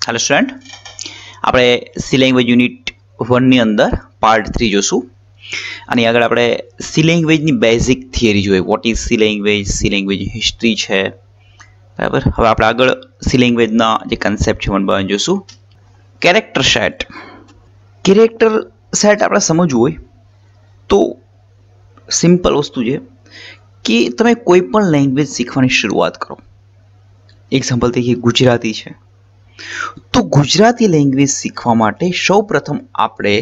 Hello student, આપણે C language unit 1 ની અંદર પાર્ટ 3 જોશું અને આગળ આપણે સી લેંગ્વેજની બેઝિક થિયરી જોઈએ. What is C language history છે, બરાબર. હવે આપણે આગળ સી લેંગ્વેજના જે કન્સેપ્ટ છે વન બાય વન જોશું. કેરેક્ટર સેટ આપણે સમજવું હોય તો સિમ્પલ વસ્તુ છે કે તમે કોઈ પણ લેંગ્વેજ શીખવાની શરૂઆત કરો. એક્ઝામ્પલ તરીકે ગુજરાતી છે તો ગુજરાતી લેંગ્વેજ શીખવા માટે સૌ પ્રથમ આપણે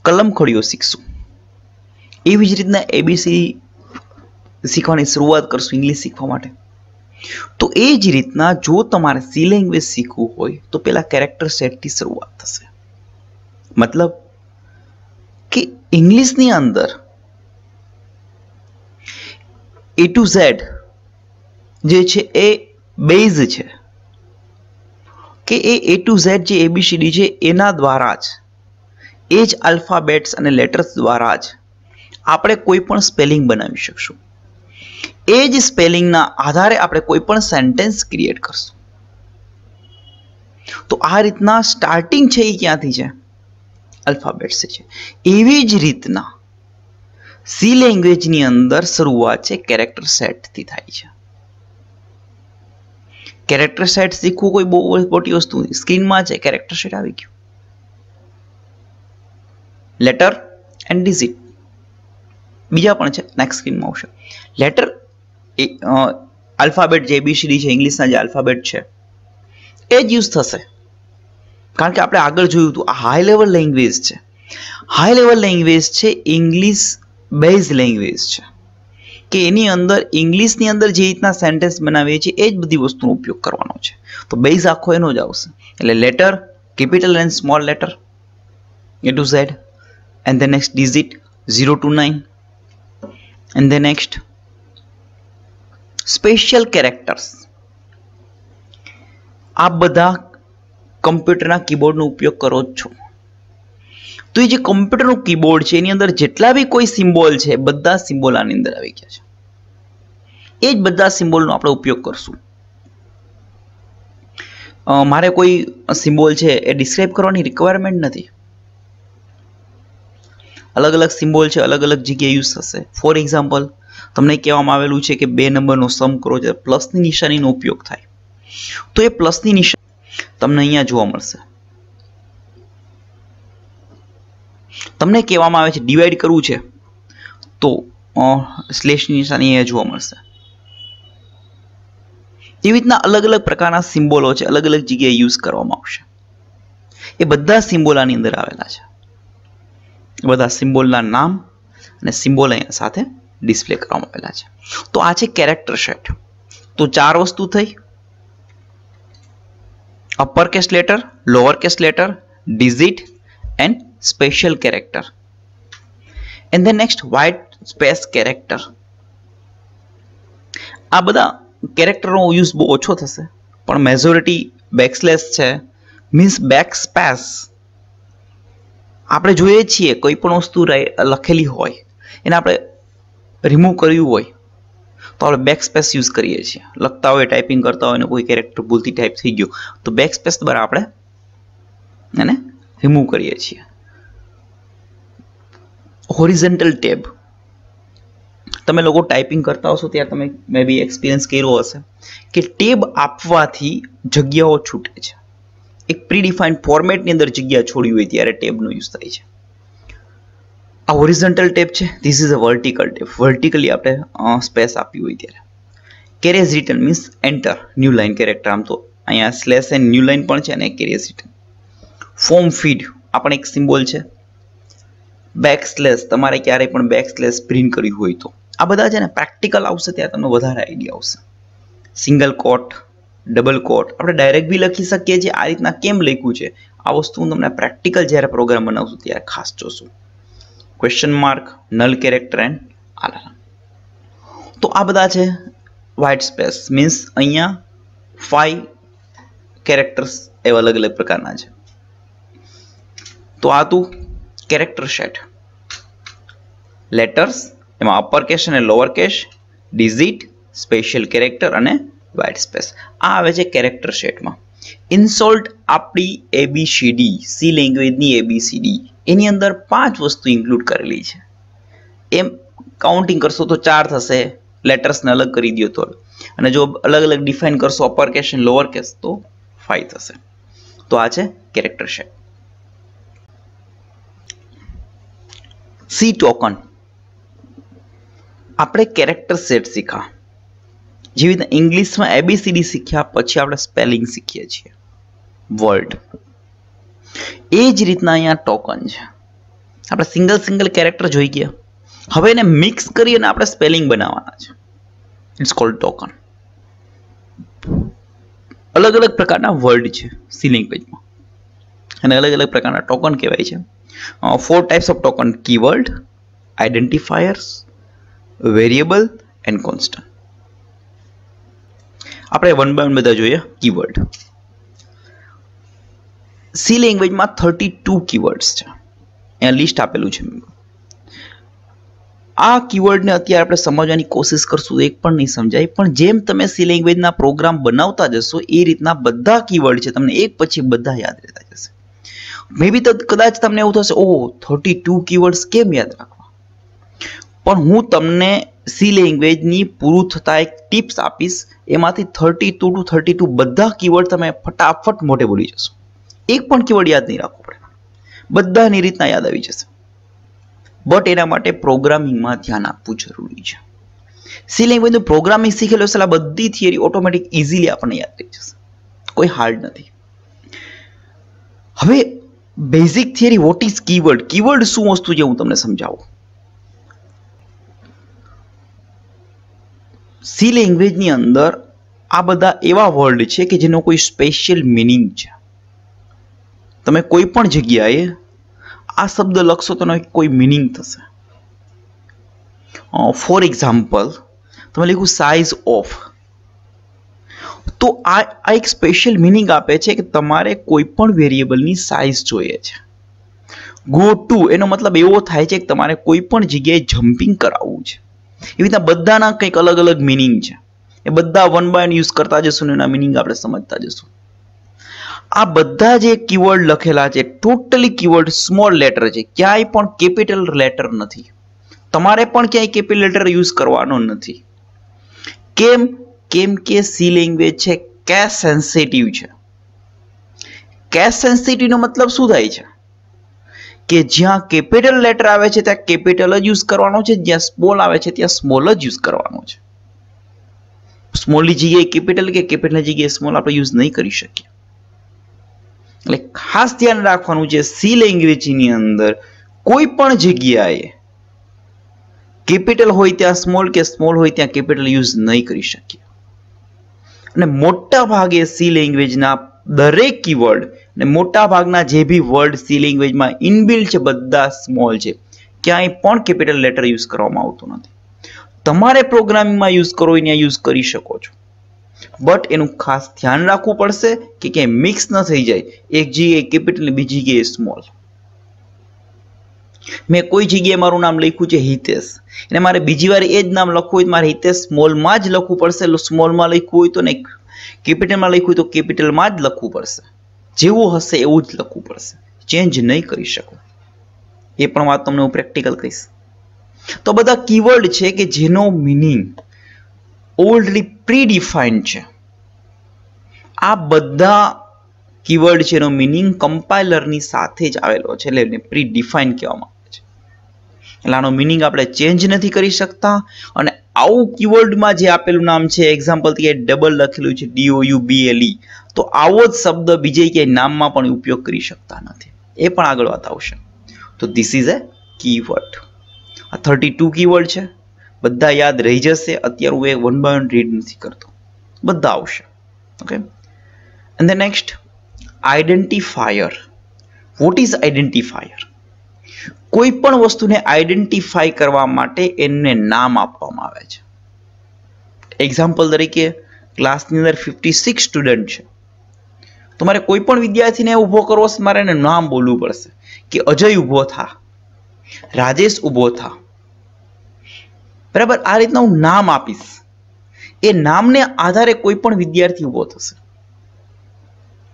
કલમખડીઓ શીખશું. એવી જ રીતના એબીસી શીખવાની શરૂઆત કરશું ઇંગ્લિશ શીખવા માટે. તો એ જ રીતના જો તમારે સી લેંગ્વેજ શીખવું હોય તો પહેલા કેરેક્ટર સેટથી શરૂઆત થશે. મતલબ કે ઇંગ્લિશની અંદર એ ટુ ઝેડ જે છે એ બેઝ છે કે એ ટુ ઝેડ જે એબીસીડી છે એના દ્વારા જ, એ જ આલ્ફાબેટ્સ અને લેટર્સ દ્વારા જ આપણે કોઈ પણ સ્પેલિંગ બનાવી શકશું. એ જ સ્પેલિંગના આધારે આપણે કોઈ પણ સેન્ટેન્સ ક્રિએટ કરશું. તો આ રીતના સ્ટાર્ટિંગ છે એ ક્યાંથી છે? આલ્ફાબેટ્સ છે. એવી જ રીતના સી લેંગ્વેજની અંદર શરૂઆત છે કેરેક્ટર સેટથી થાય છે. કેરેક્ટર સેટ શીખવું કોઈ બહુ મોટી વસ્તુ નથી. સ્ક્રીનમાં છે કેરેક્ટર સેટ આવી ગયું. લેટર એન્ડ ડિજિટ બીજા પણ છે, નેક્સ્ટ સ્ક્રીનમાં આવશે. લેટર આલ્ફાબેટ જે એબીસીડી છે, ઇંગ્લિશના જે આલ્ફાબેટ છે એ જ યુઝ થશે. કારણ કે આપણે આગળ જોયું હતું આ હાઈ લેવલ લેંગ્વેજ છે. હાઈ લેવલ લેંગ્વેજ છે ઇંગ્લિશ બેઝ લેંગ્વેજ છે કે એની અંદર ઇંગ્લિશની અંદર જે રીતના સેન્ટેન્સ બનાવીએ છીએ એ જ બધી વસ્તુનો ઉપયોગ કરવાનો છે. તો બેઝ આખો એનો જ આવશે. એટલે letter, capital and small letter, A to Z, and the next digit 0 to 9, and the next special characters. આ બધા કમ્પ્યુટરના કીબોર્ડનો ઉપયોગ કરો જ છો. તો એ જે કમ્પ્યુટરનું કીબોર્ડ છે એની અંદર જેટલા બી કોઈ સિમ્બોલ છે બધા સિમ્બોલ આની અંદર આવી ગયા છે. એ જ બધા સિમ્બોલનો આપણે ઉપયોગ કરશું. મારે કોઈ સિમ્બોલ છે એ ડિસ્ક્રાઇબ કરવાની રિક્વાયરમેન્ટ નથી. અલગ અલગ સિમ્બોલ છે, અલગ અલગ જગ્યાએ યુઝ થશે. ફોર એક્ઝામ્પલ તમને કહેવામાં આવેલું છે કે 2 નંબરનો સમ કરો જ્યારે પ્લસની નિશાનીનો ઉપયોગ થાય તો એ પ્લસની નિશાની તમને અહીંયા જોવા મળશે. તમને કહેવામાં આવે છે ડિવાઈડ કરવું છે તો સ્લેશની નિશાની અહીંયા જોવા મળશે. એવી રીતના અલગ અલગ પ્રકારના સિમ્બોલો છે, અલગ અલગ જગ્યાએ યુઝ કરવામાં આવશે. એ બધા સિમ્બોલ આની અંદર આવેલા છે. બધા સિમ્બોલના નામ અને સિમ્બોલ અહીંયા સાથે ડિસ્પ્લે કરવામાં આવેલા છે. તો આ છે કેરેક્ટર સેટ. તો 4 વસ્તુ થઈ: upper case letter, lower case letter, digit and special character. And the next white space character. આ બધા કેરેક્ટરનો યુઝ બહુ ઓછો થશે પણ મેજોરિટી બેકસ્લેશ છે, મીન્સ બેક સ્પેસ. આપણે જોઈએ છીએ કોઈ પણ વસ્તુ લખેલી હોય એને આપણે રિમૂવ કર્યું હોય તો આપણે બેક સ્પેસ યુઝ કરીએ છીએ. લખતા હોય, ટાઈપિંગ કરતા હોય ને કોઈ કેરેક્ટર ભૂલથી ટાઈપ થઈ ગયું તો બેક સ્પેસ દ્વારા આપણે એને રિમૂવ કરીએ છીએ. Horizontal tab. તમે લોકો ટાઈપિંગ કરતા હશો ત્યારે તમે મે બી એક્સપિરિયન્સ કર્યો હશે કે ટેબ આપવાથી જગ્યાઓ છૂટે છે. એક પ્રીડિફાઇન્ડ ફોર્મેટની અંદર જગ્યા છોડી હોય ત્યારે ટેબનો યુઝ થાય છે. આ હોરિઝોન્ટલ ટેબ છે. This is a vertical tab. Vertically આપણે સ્પેસ આપી હોય ત્યારે. Carriage return means enter new line character. આમ તો અહીંયા સ્લેશ એન્ડ ન્યૂ લાઇન પણ છે અને કેરેજ રિટર્ન. ફોર્મ ફીડ આ પણ એક સિમ્બોલ છે. બેક સ્લેશ, તમારે ક્યારેય પણ બેક સ્લેશ પ્રિન્ટ કર્યું હોય તો આ બધા છે ને પ્રેક્ટિકલ આવશે ત્યારે તમને વધારે આઈડિયા આવશે. સિંગલ કોટ, ડબલ કોટ આપણે ડાયરેક્ટ બી લખી શકીએ છીએ. આ રીતના કેમ લખ્યું છે આ વસ્તુ હું તમને પ્રેક્ટિકલ જ્યારે પ્રોગ્રામ બનાવશું ત્યારે ખાસ જોશું. Question mark, null character and alarm. તો આ બધા છે વ્હાઇટ સ્પેસ, મીન્સ અહીંયા 5 કેરેક્ટર્સ એવા અલગ અલગ પ્રકારના છે. તો આ તું કેરેક્ટર સેટ. લેટર્સ એમાં અપર કેસ અને lower case, digit, special character અને વ્હાઇટ સ્પેસ. આ આવે છે કેરેક્ટર સેટમાં. ઇન્સોલ્ટ આપણી એબીસીડી સી લેંગ્વેજની એબીસીડી એની અંદર 5 વસ્તુ ઇન્ક્લુડ કરેલી છે. એમ કાઉન્ટિંગ કરશો તો 4 થશે, લેટર્સને અલગ કરી દો તો, અને જો અલગ અલગ ડિફાઇન કરશો અપર કેસ અને લોઅર કેસ તો 5 થશે. તો આ છે કેરેક્ટર શેપ. સી ટોકન આપણે કેરેક્ટર સેટ શીખ્યા. જેવી રીતે ઇંગ્લિશમાં એબીસીડી શીખ્યા પછી આપણે સ્પેલિંગ શીખીએ છીએ, વર્ડ. એ જ રીતના અહીંયા ટોકન છે. આપણે સિંગલ કેરેક્ટર જોઈ ગયા, હવે એને મિક્સ કરી અને આપણે સ્પેલિંગ બનાવવાના છે. It's called token. અલગ અલગ પ્રકારના વર્ડ છે સી લેંગ્વેજમાં અને અલગ અલગ પ્રકારના ટોકન કહેવાય છે. 4 types of token: keyword, identifiers, variable and constant. આપણે વન બાય વન બધા જોઈએ. કીવર્ડ. સી લેંગ્વેજમાં 32 કીવર્ડ્સ છે. અહીંયા લિસ્ટ આપેલું છે. આ કીવર્ડને અત્યારે આપણે સમજવાની કોશિશ કરશું તો એક પણ નહીં સમજાય, પણ જેમ તમે સી લેંગ્વેજના પ્રોગ્રામ બનાવતા જશો એ રીતના બધા કીવર્ડ છે તમને એક પછી બધા યાદ રહેતા જશે. મે બી તો કદાચ તમને એવું થશે, ઓહ 32 કીવર્ડ્સ કેમ યાદ રાખવા? પણ હું તમને સી લેંગ્વેજની પૂરું થતા એક ટિપ્સ આપીશ. એમાંથી 32 to 32 બધા કીવર્ડ તમે ફટાફટ મોઢે બોલી જશો. એક પણ કીવર્ડ યાદ નહીં રાખવો પડે, બધાની રીતના યાદ આવી જશે. બટ એના માટે પ્રોગ્રામિંગમાં ધ્યાન આપવું જરૂરી છે. સી લેંગ્વેજનું પ્રોગ્રામિંગ શીખેલો એટલે આ બધી થિયરી ઓટોમેટિક ઇઝીલી આપણને યાદ થઈ જશે, કોઈ હાર્ડ નથી. હવે basic theory, what is keyword? Keyword શું વસ્તુ છે હું તમને સમજાવું. સી લેંગ્વેજની અંદર આ બધા એવા વર્ડ છે કે જેનો કોઈ સ્પેશિયલ મિનિંગ છે. તમે કોઈ પણ જગ્યાએ આ શબ્દ લખશો તો કોઈ મિનિંગ થશે. ફોર એક્ઝામ્પલ તમે લખ્યું સાઇઝ ઓફ, તો આ એક સ્પેશિયલ મિનિંગ આપે છે કે તમારે કોઈ પણ વેરિયેબલની સાઇઝ જોઈએ છે. ગો ટુ એનો મતલબ એવો થાય છે કે તમારે કોઈ પણ જગ્યાએ જમ્પિંગ કરાવવું છે. એવી રીતના બધાના કંઈક અલગ અલગ મિનિંગ છે. એ બધા વન બાય વન યુઝ કરતા જશું ને એના મિનિંગ આપણે સમજતા જશું. આ બધા જે કીવર્ડ લખેલા છે ટોટલી કીવર્ડ સ્મોલ લેટર છે, ક્યાંય પણ કેપિટલ લેટર નથી. તમારે પણ ક્યાંય કેપિટલ લેટર યુઝ કરવાનો નથી. કેમ? કેમ કે સી લેંગ્વેજ છે કેસ સેન્સિટિવ છે. કેસ સેન્સિટિવ નો મતલબ શું થાય છે? કે જ્યાં કેપિટલ લેટર આવે છે ત્યાં કેપિટલ જ યુઝ કરવાનો છે, જ્યાં સ્મોલ આવે છે ત્યાં સ્મોલ જ યુઝ કરવાનો છે. સ્મોલની જગ્યાએ કેપિટલ કે કેપિટલની જગ્યાએ સ્મોલ આપણે યુઝ નહીં કરી શકીએ. એટલે ખાસ ધ્યાન રાખવાનું છે, સી લેંગ્વેજની અંદર કોઈ પણ જગ્યાએ કેપિટલ હોય ત્યાં સ્મોલ કે સ્મોલ હોય ત્યાં કેપિટલ યુઝ નહીં કરી શકીએ. અને મોટા ભાગે સી લેંગ્વેજના દરેક કીવર્ડ અને મોટા ભાગના જે બી વર્ડ સી લેંગ્વેજમાં ઇનબિલ્ટ છે બધા સ્મોલ છે, ક્યાંય પણ કેપિટલ લેટર યુઝ કરવામાં આવતું નથી. તમારે પ્રોગ્રામિંગમાં યુઝ કરવો હોય ત્યાં યુઝ કરી શકો છો, બટ એનું ખાસ ધ્યાન રાખવું પડશે કે ક્યાંય મિક્સ ન થઈ જાય, એક જગ્યાએ કેપિટલ ને બીજી જગ્યાએ સ્મોલ. મેં કોઈ જગ્યાએ મારું નામ લખ્યું છે હિતેશ, અને મારે બીજી વાર એ જ નામ લખવું હોય તો મારે હિતેશ સ્મોલમાં જ લખવું પડશે. સ્મોલમાં લખ્યું હોય તો ને કેપિટલમાં લખ્યું હોય તો કેપિટલમાં જ લખવું પડશે. જેવું હશે એવું જ લખવું પડશે, ચેન્જ નહીં કરી શકો. એ પણ વાત તમને હું પ્રેક્ટિકલ કહીશ. તો બધા કીવર્ડ છે કે જેનો મિનિંગ ઓલરેડી પ્રીડિફાઇન્ડ છે. આ બધા કીવર્ડ છે એનો મિનિંગ કમ્પાઇલરની સાથે જ આવેલો છે, એટલે એને પ્રીડિફાઇન કહેવામાં આવે છે. એટલે આનો મિનિંગ આપણે ચેન્જ નથી કરી શકતા. અને આવું કીવર્ડમાં જે આપેલું નામ છે, એક્ઝામ્પલ તરીકે ડબલ લખેલું છે DOUBLE, તો આવો જ શબ્દ બીજે ક્યાંય નામમાં પણ ઉપયોગ કરી શકતા નથી. એ પણ આગળ વાત આવશે. તો ધીસ ઇઝ એ કીવર્ડ. આ 32 કીવર્ડ છે, બધા યાદ રહી જશે. અત્યારે હું એ વન બાય વન રીડ નથી કરતો, બધા આવશે. Okay, and the next identifier. What is identifier? કોઈ પણ વસ્તુને આઈડેન્ટિફાઈ કરવા માટે એને નામ આપવામાં આવે છે. એક્ઝામ્પલ તરીકે ક્લાસની અંદર 56 સ્ટુડન્ટ છે, તો મારે કોઈ પણ વિદ્યાર્થીને ઊભો કરવો છે, મારે એને નામ બોલવું પડશે કે અજય ઊભો થા, રાજેશ ઊભો થા. બરાબર, આ રીતના હું નામ આપીશ. એ નામને આધારે કોઈ પણ વિદ્યાર્થી ઊભો થશે.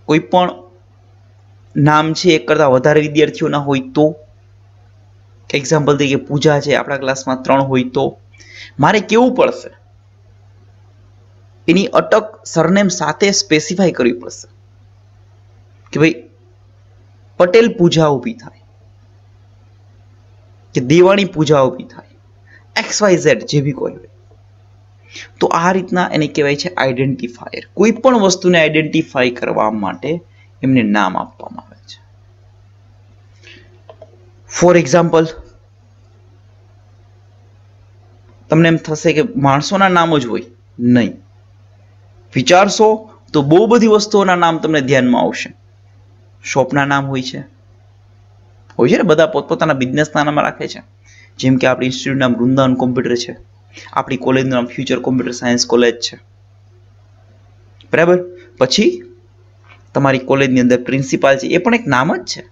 કોઈ પણ નામ છે એક કરતા વધારે વિદ્યાર્થીઓના હોય તો, એક્ઝામ્પલ તરીકે પૂજા છે આપણા ક્લાસમાં 3 હોય તો મારે કેવું પડશે, એની અટક સરનેમ સાથે સ્પેસિફાઈ કરવી પડશે કે ભાઈ પટેલ પૂજા ઊભી થાય કે દેવાણી પૂજા ઊભી થાય, XYZ જે બી કોઈ હોય. તો આ રીતના એને કહેવાય છે આઈડેન્ટિફાયર. કોઈ પણ વસ્તુને આઈડેન્ટિફાઈ કરવા માટે એમને નામ આપવામાં આવે છે. ફોર એક્ઝામ્પલ, તમને એમ થશે કે માણસોના નામ જ હોય, નહીં. વિચારશો તો બહુ બધી વસ્તુઓના નામ તમને ધ્યાનમાં આવશે. શોપના નામ હોય છે ને, બધા પોતપોતાના બિઝનેસના નામ રાખે છે. જેમ કે આપણી ઇન્સ્ટિટ્યૂટનું નામ વૃંદાવન કોમ્પ્યુટર છે, આપણી કોલેજનું નામ ફ્યુચર કોમ્પ્યુટર સાયન્સ કોલેજ છે, બરાબર. પછી તમારી કોલેજની અંદર પ્રિન્સિપાલ છે, એ પણ એક નામ જ છે.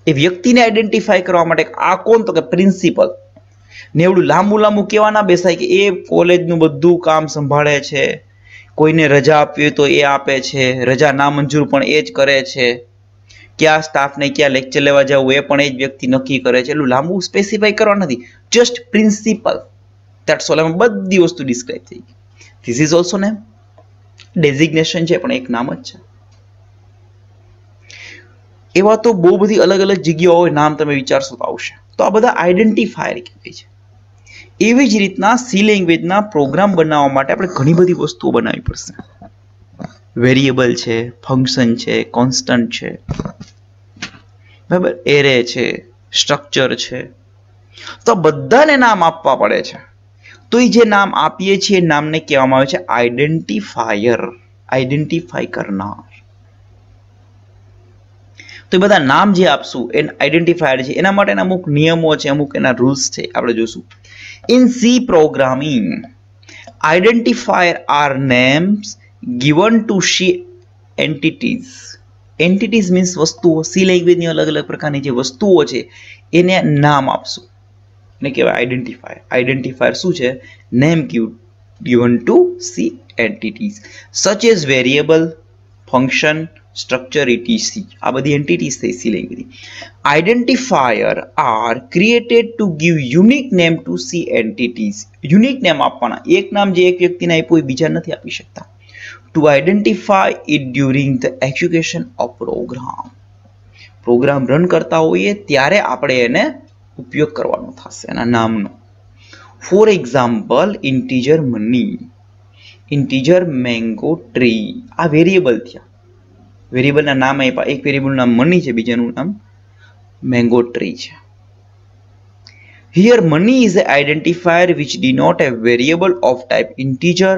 એ વ્યક્તિને આઈડેન્ટિફાઈ કરવા માટે આ કોણ, તો કે પ્રિન્સિપલ. ને એવડું લાંબુ લાંબુ કહેવા ના બેસાય કે એ કોલેજનું બધું કામ સંભાળે છે, કોઈને રજા આપવી હોય તો એ આપે છે, રજા ના મંજૂર પણ એ જ કરે છે, ક્યાં સ્ટાફને ક્યાં લેક્ચર લેવા જવું એ પણ એ જ વ્યક્તિ નક્કી કરે છે. એટલું લાંબુ સ્પેસિફાઈ કરવા નથી, જસ્ટ પ્રિન્સિપલ, ધેટ્સ ઓલ. એમાં બધી વસ્તુ ડિસ્ક્રાઇબ થઈ ગઈ. This is also name. Designation છે પણ એક નામ જ છે. એવા તો બહુ બધી અલગ અલગ જગ્યાઓ હોય, નામ તમે વિચારશો તો આવશે. તો આ બધા આઈડેન્ટિફાયર કહેવાય છે. એવી જ રીતના સી લેંગ્વેજના પ્રોગ્રામ બનાવવા માટે આપણે ઘણી બધી વસ્તુઓ બનાવવી પડશે. વેરિયેબલ છે, ફંક્શન છે, કોન્સ્ટન્ટ છે, બરાબર, એરે છે, સ્ટ્રક્ચર છે. તો બધાને નામ આપવા પડે છે. તો એ જે નામ આપીએ છીએ નામને કહેવામાં આવે છે આઈડેન્ટિફાયર, આઈડેન્ટિફાઈ કરનાર. તો એ બધા નામ જે આપશું એ આઈડેન્ટિફાયર છે. એના માટેના અમુક નિયમો છે, અમુક એના રૂલ્સ છે, આપણે જોશું. In C programming, identifier are names given to C entities. Entities means વસ્તુઓ. સી લેંગ્વેજની અલગ અલગ પ્રકારની જે વસ્તુઓ છે એને નામ આપશું, એને કહેવાય આઈડેન્ટિફાયર. આઈડેન્ટિફાયર શું છે? Name given to C entities such as variable, function, structure, etc. આ બધી એન્ટિટીઝ થઈ C language. Identifier are created to give unique name to C entities. Unique name આપવાના. એક નામ જે એક વ્યક્તિને આપ્યું એ બીજા નથી આપી શકતા. To identify it during the execution of program. Program run કરતા હોઈએ ત્યારે આપણે એને ઉપયોગ કરવાનો થશે એના નામનો. For example, integer money, integer mango tree. આ વેરિયેબલ થયા. વેરિયેબલના નામ આપ્યા. એક વેરિયેબલનું નામ મની છે, બીજાનું નામ મેંગો ટ્રી છે. Here money is an identifier which denote a variable of type integer.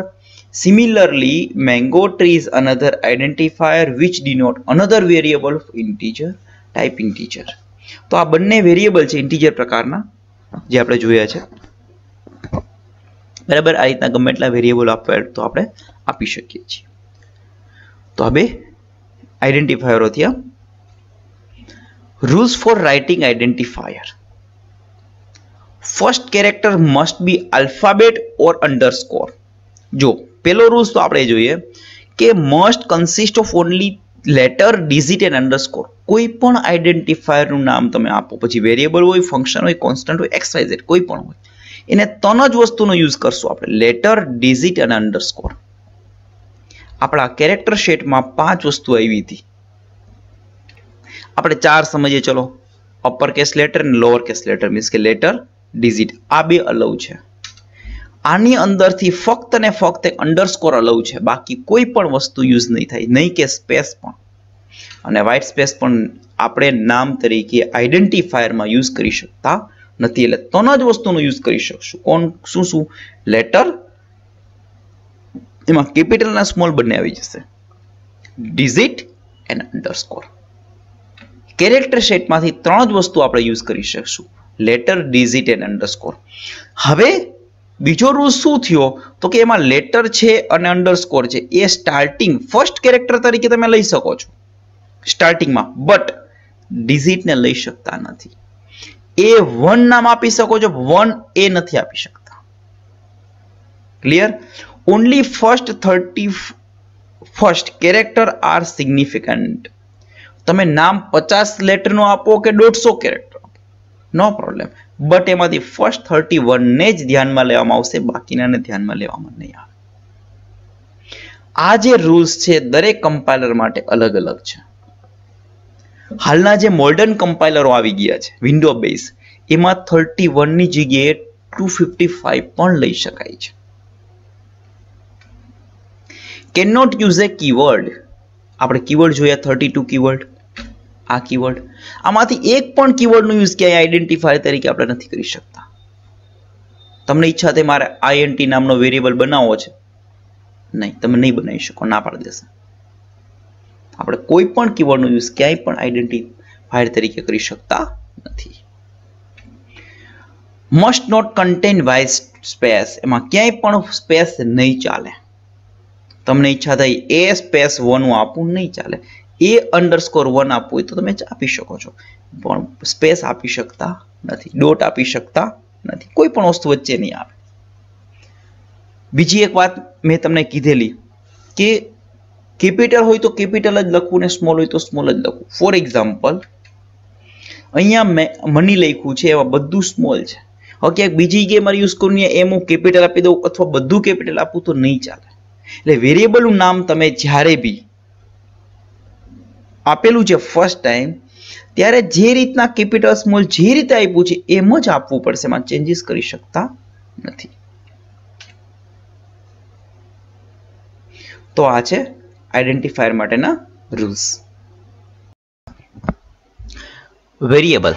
Similarly, mango tree is another identifier which denote another variable of integer type integer. તો આ બંને વેરિયેબલ છે ઇન્ટીજર પ્રકારના જે આપણે જોયા છે, બરાબર. આ રીતના ગમે એટલા વેરિયેબલ આપવા તો આપણે આપી શકીએ છીએ. તો આ બે આઈડેન્ટિફાયરો થયા. Rules four writing identifier. First character must be alphabet or underscore. જો પેલો રૂલ્સ તો આપણે જોઈએ કે must consist of only letter, digit and underscore. કોઈ પણ આઈડેન્ટિફાયરનું નામ તમે આપો, પછી વેરિયેબલ હોય, ફંક્શન હોય, કોન્સ્ટન્ટ હોય, XYZ કોઈ પણ હોય, એને 3 જ વસ્તુનો યુઝ કરશું આપણે, લેટર, ડિજિટ અને અંડરસ્કોર. આપણા કેરેક્ટર શેટમાં 5 વસ્તુ આવી હતી, આપણે 4 સમજીએ. ચલો, અપર કેસ લેટર અને લોઅર કેસ લેટર, મીન્સ કે લેટર, ડિજિટ, આ બે અલાઉ છે. આની અંદરથી ફક્ત ને ફક્ત એક અંડરસ્કોર અલાઉ છે, બાકી કોઈ પણ વસ્તુ યુઝ નહીં થાય, નહીં કે સ્પેસ પણ. અને વ્હાઇટ સ્પેસ પણ આપણે નામ તરીકે આઈડેન્ટિફાયરમાં યુઝ કરી શકતા નથી. એટલે 3 જ વસ્તુનો યુઝ કરી શકશું. કોણ? શું? લેટર, એમાં કેપિટલ અને સ્મોલ બંને આવી જશે, ડિજિટ એન્ડ અંડરસ્કોર. કેરેક્ટર સેટમાંથી 3 જ વસ્તુ આપણે યુઝ કરી શકશું, લેટર, ડિજિટ એન્ડ અંડરસ્કોર. હવે બીજો રૂલ શું થયો? તો કે એમાં લેટર છે અને અંડરસ્કોર છે એ સ્ટાર્ટિંગ ફર્સ્ટ કેરેક્ટર તરીકે તમે લઈ શકો છો સ્ટાર્ટિંગમાં, બટ ડિજિટને લઈ શકતા નથી. એ 1 નામ આપી શકો છો, 1 એ નથી આપી શકતા. Clear? Only first 34 first character are significant. તમે નામ 50 લેટરનો આપો કે 150 કેરેક્ટર આપો, નો પ્રોબ્લેમ, બટ એમાંથી ફર્સ્ટ 31 ને જ ધ્યાનમાં લેવામાં આવશે, બાકીનાને ધ્યાનમાં લેવામાં નહીં આવે. આ જે રૂલ્સ છે દરેક કમ્પાઇલર માટે અલગ અલગ છે. હાલના જે મોડર્ન કમ્પાઇલરો આવી ગયા છે વિન્ડો બેઝ, એમાં 31 ની જગ્યાએ 255 પણ લઈ શકાય છે. Can not use a keyword. આપણે કીવર્ડ જોયા 32 કીવર્ડ, આ કીવર્ડ, આમાંથી એક પણ કીવર્ડનો યુઝ ક્યાંય આઈડેન્ટિફાયર તરીકે આપણે નથી કરી શકતા. તમને ઈચ્છા થાય મારે INT નામનો વેરિયેબલ બનાવવો છે, નહીં, તમે નહીં બનાવી શકો, ના પાડી દેશે. આપણે કોઈ પણ કીવર્ડનો યુઝ ક્યાંય પણ આઈડેન્ટિફાયર તરીકે કરી શકતા નથી. Must not contain white space. એમાં ક્યાંય પણ સ્પેસ નહીં ચાલે. તમને ઈચ્છા થાય A સ્પેસ 1 આપવું, નહીં ચાલે. A_1 આપવું હોય તો તમે આપી શકો છો, પણ સ્પેસ આપી શકતા નથી, ડોટ આપી શકતા નથી, કોઈ પણ વસ્તુ વચ્ચે નહીં આવે. બીજી એક વાત મેં તમને કીધેલી કે કેપિટલ હોય તો કેપિટલ જ લખવું ને સ્મોલ હોય તો સ્મોલ જ લખવું. ફોર એક્ઝામ્પલ, અહીંયા મેં મની લખ્યું છે, એમાં બધું સ્મોલ છે. હવે ક્યાંક બીજી ગેમ યુઝ કરું એમ હું કેપિટલ આપી દઉં અથવા બધું કેપિટલ આપું તો નહીં ચાલે. એટલે વેરિયેબલનું નામ તમે જ્યારે બી આપેલું છે ફર્સ્ટ ટાઈમ, ત્યારે જે રીતના કેપિટલ સ્મોલ જે રીતે આપ્યું છે એમ જ આપવું પડશે, એમાં ચેન્જીસ કરી શકતા નથી. તો આ છે આઈડેન્ટિફાયર માટેના રૂલ્સ. વેરિયેબલ,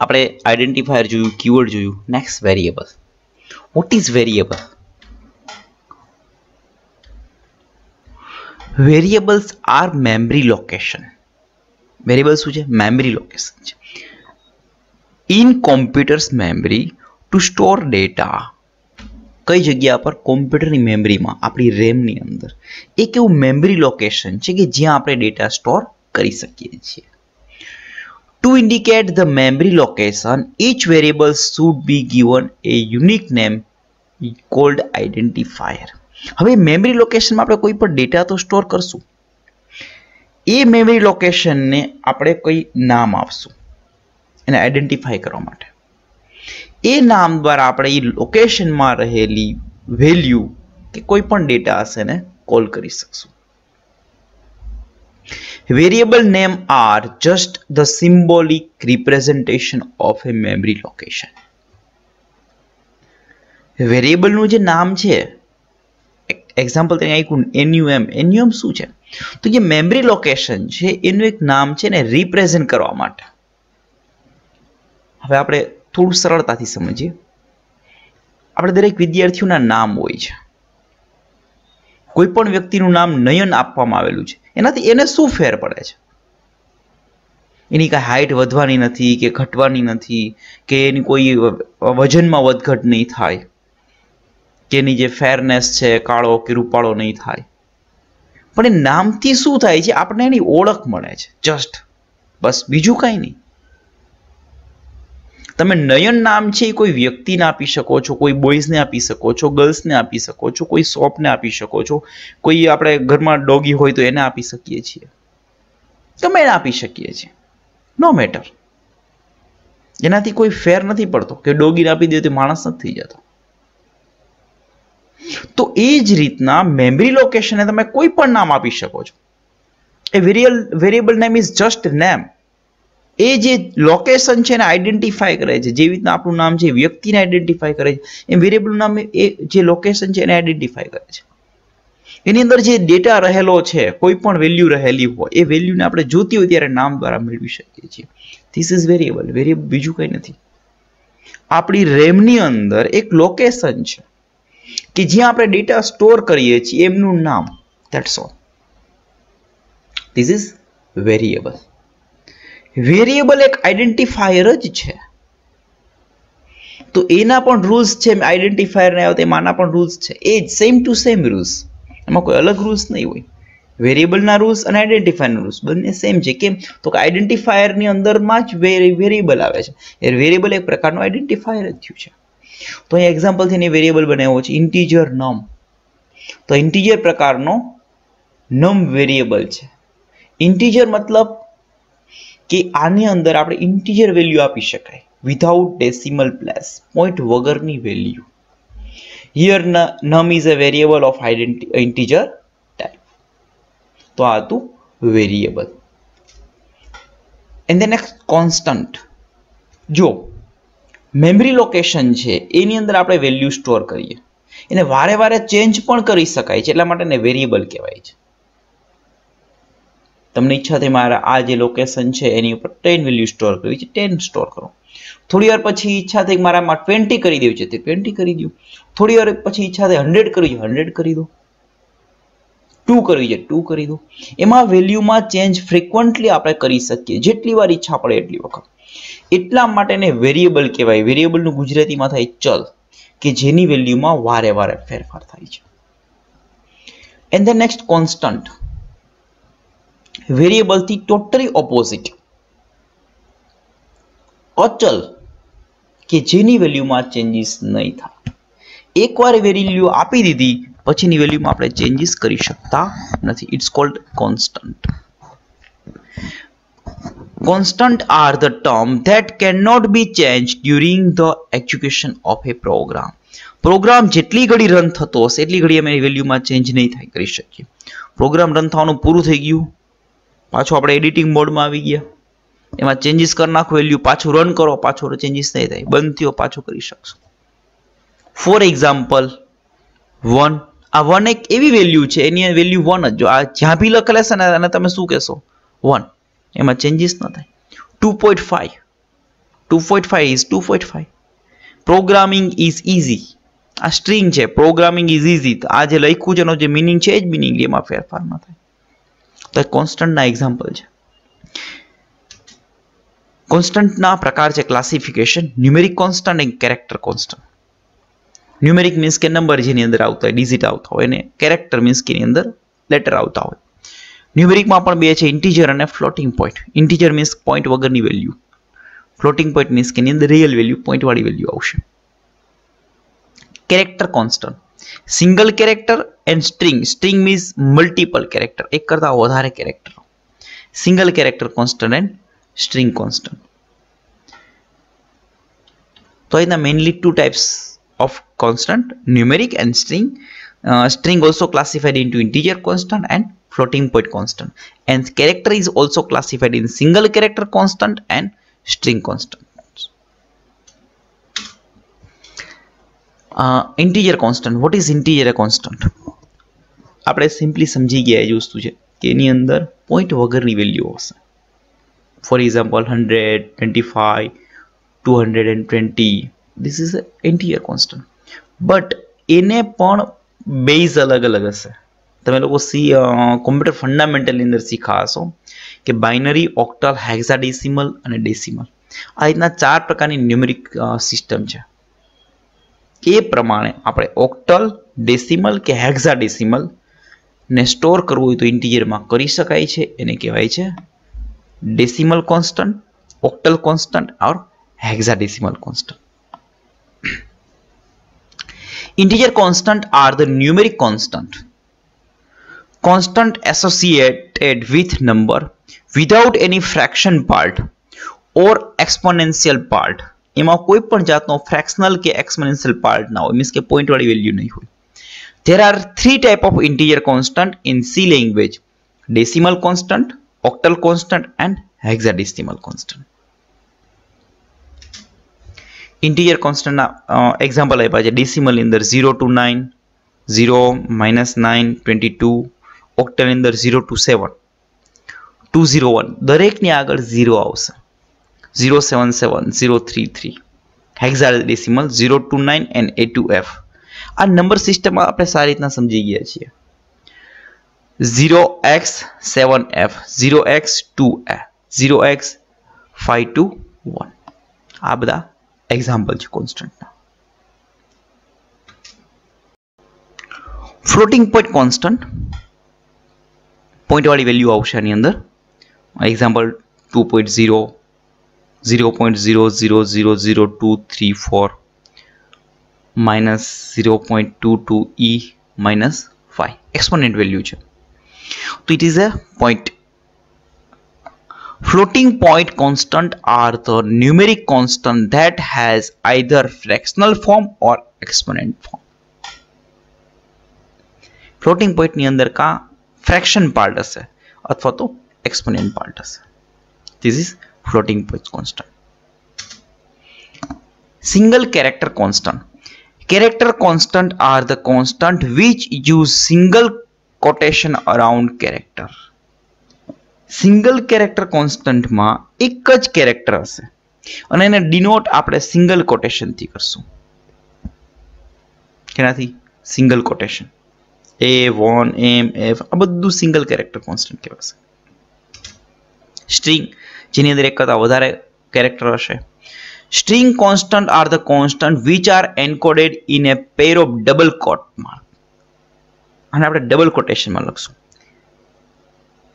આપણે આઈડેન્ટિફાયર જોયું, કીવર્ડ જોયું, next variable. What is variable? Variables are memory location. Variable શું છે? મેમરી લોકેશન છે. In computers memory to store data. કઈ જગ્યા પર? કોમ્પ્યુટરની મેમરીમાં, આપણી રેમની અંદર. એક એવું મેમરી લોકેશન છે કે જ્યાં આપણે ડેટા સ્ટોર કરી શકીએ છીએ. To indicate the memory location, each variable should be given a unique name called identifier. હવે મેમરી લોકેશનમાં આપણે કોઈ પણ ડેટા તો સ્ટોર કરશું, એ મેમરી લોકેશનને આપણે કોઈ નામ આપશું એને આઈડેન્ટિફાય કરવા માટે. એ નામ દ્વારા આપણે એ લોકેશનમાં રહેલી વેલ્યુ કે કોઈ પણ ડેટા હશે ને કોલ કરી શકશું. Variable name are just the symbolic representation of a memory location. વેરિયેબલનું જે નામ છે, એક્ઝામ્પલ તરીકે આપ્યું NUM. NUM શું છે? તો જે મેમરી લોકેશન છે એનું એક નામ છે ને રિપ્રેઝન્ટ કરવા માટે. હવે આપણે થોડું સરળતાથી સમજીએ. આપણે દરેક વિદ્યાર્થીઓના નામ હોય છે. કોઈ પણ વ્યક્તિનું નામ નયન આપવામાં આવેલું છે, એનાથી એને શું ફેર પડે છે? એની કાંઈ હાઈટ વધવાની નથી કે ઘટવાની નથી, કે એની કોઈ વજનમાં વધઘટ નહીં થાય, કે એની જે ફેરનેસ છે કાળો કે રૂપાળો નહીં થાય. પણ એ નામથી શું થાય છે? આપણને એની ઓળખ મળે છે, જસ્ટ, બસ, બીજું કાંઈ નહીં. તમે નયન નામ છે એ કોઈ વ્યક્તિને આપી શકો છો, કોઈ બોયઝને આપી શકો છો, ગર્લ્સને આપી શકો છો, કોઈ શોપને આપી શકો છો, કોઈ આપણે ઘરમાં ડોગી હોય તો એને આપી શકીએ છીએ, તમે એને આપી શકીએ છીએ, નો મેટર. એનાથી કોઈ ફેર નથી પડતો કે ડોગીને આપી દે તો માણસ નથી થઈ જતો. તો એ જ રીતના મેમરી લોકેશનને તમે કોઈ પણ નામ આપી શકો છો. A variable name is just name. એ જે લોકેશન છે એને આઈડેન્ટિફાય કરે છે. જેવી રીતના આપણું નામ છે વ્યક્તિને આઈડેન્ટિફાય કરે છે, એમ વેરિયેબલ નામ એ જે લોકેશન છે એને આઈડેન્ટિફાય કરે છે. એની અંદર જે ડેટા રહેલો છે, કોઈ પણ વેલ્યુ રહેલી હોય, એ વેલ્યુને આપણે જોતી હોય ત્યારે નામ દ્વારા મેળવી શકીએ છીએ. This is variable. વેરિયેબલ બીજું કંઈ નથી. આપણી રેમની અંદર એક લોકેશન છે કે જ્યાં આપણે ડેટા સ્ટોર કરીએ છીએ, એમનું નામ, that's all. This is variable. Variable એક આઈડેન્ટિફાયર જ છે. તો એના પણ રૂલ્સ છે, આઈડેન્ટિફાયર ને આવે એમાંના પણ રૂલ્સ છે, એ જ સેમ ટુ સેમ રૂલ્સ, એમાં કોઈ અલગ રૂલ્સ નહીં હોય. વેરિયેબલના રૂલ્સ અને આઈડેન્ટિફાયરના રૂલ્સ બંને સેમ છે. કેમ? તો કે આઈડેન્ટિફાયરની અંદરમાં જ વેરિયેબલ આવે છે. એ વેરિયેબલ એક પ્રકારનું આઈડેન્ટિફાયર જ થયું છે. તો અહીં એક્ઝામ્પલથી વેરિયેબલ બનાવ્યો છે ઇન્ટીજર નમ. તો ઇન્ટીજર પ્રકારનો નમ વેરિયેબલ છે. ઇન્ટીજર મતલબ કે આની અંદર આપણે ઇન્ટીજર વેલ્યુ આપી શકાય વિધાઉટ ડેસિમલ પ્લેસ, પોઈન્ટ વગરની value. Here num is a variable of integer type. તો આ હતું variable. And the next constant. જો મેમરી લોકેશન છે એની અંદર આપણે વેલ્યુ સ્ટોર કરીએ, એને વારે વારે ચેન્જ પણ કરી શકાય છે, એટલા માટે એને વેરિયેબલ કહેવાય છે. તમને ઈચ્છા થઈ મારા આ જે લોકેશન છે એની ઉપર 10 વેલ્યુ સ્ટોર કરવી છે, 10 સ્ટોર કરો. થોડી વાર પછી ઈચ્છા થઈ મારામાં 20 કરી દેવું છે, તે 20 કરી દો. થોડી વાર પછી ઈચ્છા થઈ 100 કરવી છે, 100 કરી દો. 2 કરવી છે, 2 કરી દો. એમાં વેલ્યુમાં ચેન્જ ફ્રિકવન્ટલી આપણે કરી શકીએ, જેટલી વાર ઈચ્છા પડે એટલી વખત. એટલા માટે એને વેરિયેબલ કહેવાય. વેરિયેબલનું ગુજરાતીમાં થાય ચલ, કે જેની વેલ્યુમાં વારે વારે ફેરફાર થાય છે. And the next constant. વેરિયેબલથી ટોટલી ઓપોઝિટ. અચલ, કે જેની વેલ્યુમાં ચેન્જીસ નહીં થાય. એકવાર વેલ્યુ આપી દીધી પછીની વેલ્યુમાં આપણે ચેન્જીસ કરી શકતા નથી. It's called constant. Constant are the term that cannot be changed during the execution of a program. Program જેટલી ઘડી રન થતો હશે એટલી ઘડી અમે વેલ્યુમાં ચેન્જ નહીં થાય કરી શકીએ. પ્રોગ્રામ રન થવાનું પૂરું થઈ ગયું, પાછું આપણે એડિટિંગ મોડમાં આવી ગયા, એમાં ચેન્જીસ કરી નાખો, વેલ્યુ પાછું રન કરો, પાછું ચેન્જીસ નહીં થાય, બંધ થયો પાછું કરી શકશો. For example 1. આ 1 એક એવી વેલ્યુ છે, એની વેલ્યુ 1 જ. જો આ જ્યાં બી લખેલા છે ને અને તમે શું કહેશો 1, એમાં ચેન્જીસ ન થાય. 2.5 ઇઝ 2.5. Programming is easy. આ સ્ટ્રિંગ છે, પ્રોગ્રામિંગ ઇઝ ઇઝી. આ જે લખ્યું છે એનો જે મિનિંગ છે એ જ મિનિંગ, એમાં ફેરફાર ન થાય. તો કોન્સ્ટન્ટના એક્ઝામ્પલ છે. કોન્સ્ટન્ટના પ્રકાર છે ક્લાસિફિકેશન, ન્યુમેરિક કોન્સ્ટન્ટ અને કેરેક્ટર કોન્સ્ટન્ટ. ન્યુમેરિક મીન્સ કે નંબર જેની અંદર આવતા હોય, ડિજિટ આવતા હોય, અને કેરેક્ટર મીન્સ કે એની અંદર લેટર આવતા હોય. ન્યુમેરિકમાં પણ બે છે, ઇન્ટીજર અને floating point. Integer means point વગરની વેલ્યુ, ફ્લોટિંગ પોઈન્ટ મીન્સ કે એની અંદર રિયલ વેલ્યુ, પોઈન્ટ વાળી વેલ્યુ આવશે. Character constant, single character and string. String means multiple character, એક કરતા વધારે character. Single character constant and string constant. તો એના mainly 2 types of constant, numeric and string. String also classified into integer constant and floating point constant, and character is also classified in single character constant and string constant. Integer constant. What is integer constant? આપણે simply સમજી ગયા એ વસ્તુ છે કે એની અંદર point વગરની value હશે. For example 125, 220. This is an integer constant. But એને પણ બેઝ અલગ અલગ હશે. તમે લોકો કોમ્પ્યુટર ફંડામેન્ટલની અંદર શીખા હશો કે બાઇનરી, ઓક્ટલ, હેક્સાડેસિમલ અને ડેસિમલ. આ રીતના 4 પ્રકારની ન્યુમેરિક સિસ્ટમ છે. એ પ્રમાણે આપણે ઓક્ટલ, ડેસિમલ કે હેક્સાડેસિમલ ને સ્ટોર કરવું હોય તો ઇન્ટીજરમાં કરી શકાય છે. એને કહેવાય છે decimal constant, octal constant or hexadecimal constant. Integer constant are the numeric constant associated with number without any fraction part or exponential part. એમાં કોઈ પણ જાતનો ફ્રેક્શનલ કે એક્સપોનેન્શિયલ પાર્ટ ના હોય, મીન્સ કે પોઈન્ટ વાળી વેલ્યુ નહીં હોય. There are 3 types of integer constant in C language: decimal constant, octal constant and hexadecimal constant. Integer કોન્સ્ટન્ટના એક્ઝામ્પલ આપ્યા છે. ડેસિમલની અંદર 0 to 9, 0, -9, 22. ઓક્ટલની અંદર 0 to 7, 201. દરેકની આગળ 0 આવશે. 077, 033. Hexadecimal 0 to 9 and A to F. આ નંબર સિસ્ટમમાં આપણે સારી રીતના સમજી ગયા છીએ. 0x7f, 0x2f, 0x521. આ બધા એક્ઝામ્પલ છે કોન્સ્ટન્ટના. ફ્લોટિંગ પોઈન્ટ કોન્સ્ટન્ટ, પોઈન્ટ વાળી વેલ્યુ આવશે આની અંદર. એક્ઝામ્પલ 2.0, 0.00000234, -0.22e, 0.5 एक्सपोनेंट वैल्यू है, तो it is a point. Floating point constant are the numeric constant that has either fractional form or exponent form. Floating point ની અંદર કા fraction part હશે અથવા તો exponent part હશે. This is floating point constant. Single character constant. Character constant are the constant which use single quotation around character. Single character કોન્સ્ટન્ટમાં એક જ કેરેક્ટર હશે અને એને ડિનોટ આપણે સિંગલ કોટેશનથી કરશું. કેનાથી? Single quotation. A1 M F આ બધું સિંગલ કેરેક્ટર કોન્સ્ટન્ટ કહેવાશે. સ્ટ્રિંગ જેની અંદર એક કરતાં વધારે કેરેક્ટર હશે. String constant are the constant which are encoded in a pair of double quote mark. અને આપણે ડબલ કોટેશનમાં લખશું.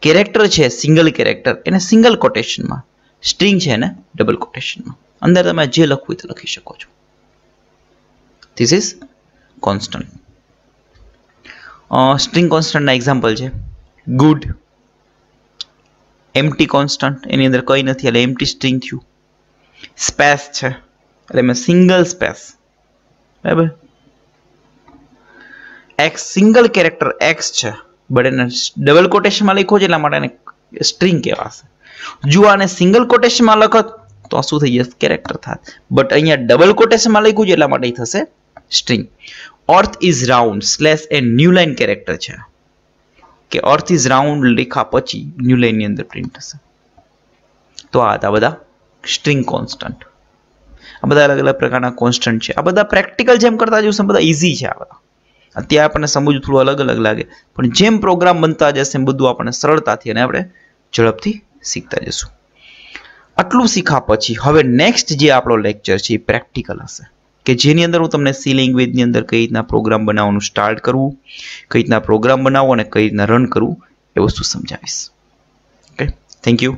કેરેક્ટર છે સિંગલ કેરેક્ટર એને સિંગલ કોટેશનમાં, સ્ટ્રિંગ છે એને ડબલ કોટેશનમાં. અંદર તમે જે લખવું તે લખી શકો છો. This is constant. સ્ટ્રિંગ કોન્સ્ટન્ટના એક્ઝામ્પલ છે ગુડ, એમ્પ્ટી કોન્સ્ટન્ટ એની અંદર કંઈ નથી એટલે એમ્પ્ટી સ્ટ્રિંગ થયું. સ્પેસ છે એટલે મેં સિંગલ સ્પેસ, બરાબર. એક્સ સિંગલ કેરેક્ટર એક્સ છે બટ એને ડબલ કોટેશનમાં લખ્યો છે એટલા માટે એને સ્ટ્રિંગ કહેવાશે. જો આને સિંગલ કોટેશનમાં લખત તો આ શું થઈ જશે? કેરેક્ટર થાત. બટ અહીંયા ડબલ કોટેશનમાં લખ્યું છે એટલા માટે થશે string. Earth is round slash A new line character છે કે અર્થ ઇઝ રાઉન્ડ લખા પછી ન્યૂ લાઇનની અંદર પ્રિન્ટ થશે. તો આ હતા બધા સ્ટ્રિંગ કોન્સ્ટન્ટ. આ બધા અલગ અલગ પ્રકારના કોન્સ્ટન્ટ છે. આ બધા પ્રેક્ટિકલ જેમ કરતા જઈશું બધા ઇઝી છે. આ બધા અત્યારે આપણને સમજવું થોડું અલગ અલગ લાગે પણ જેમ પ્રોગ્રામ બનતા જશે એમ બધું આપણને સરળતાથી અને આપણે ઝડપથી શીખતા જશું. આટલું શીખ્યા પછી હવે નેક્સ્ટ જે આપણો લેક્ચર છે એ પ્રેક્ટિકલ હશે કે જેની અંદર હું તમને સી લેંગ્વેજની અંદર કઈ રીતના પ્રોગ્રામ બનાવવાનું સ્ટાર્ટ કરવું, કઈ રીતના પ્રોગ્રામ બનાવવો અને કઈ રીતના રન કરવું એ વસ્તુ સમજાવીશ. Okay, thank you.